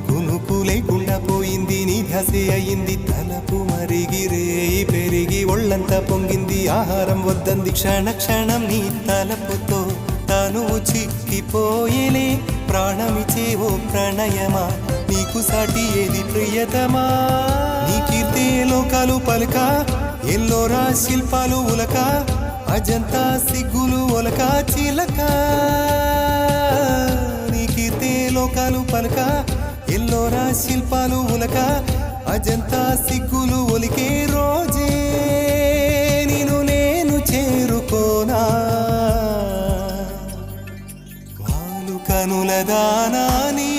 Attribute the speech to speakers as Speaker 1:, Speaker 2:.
Speaker 1: కునుకు లేకుండా పోయింది నీ ధ్యాసే అయింది తలపు మరిగిరేయి పెరిగి ఒళ్ళంతా పొంగింది ఆహారం వద్దంది క్షణ క్షణం నీ తలపుతో తనువు చిక్కిపోయేలే ప్రాణమిచే ఓ ప్రణయమా నీకు సాటి ఏది ప్రియతమా నీ కీర్తే లోకాలు పలుక ఎల్లోరా శిల్పాలు ఉలక అజంతా సిగ్గులు ఒలక చిలక నీ కీర్తే లోకాలు పలుక ఎల్లోరా శిల్పాలు ఉలక అజంతా సిగ్గులు ఒలికే రోజే నిన్ను నేను చేరుకోనా వాలు కనుల దానా నీ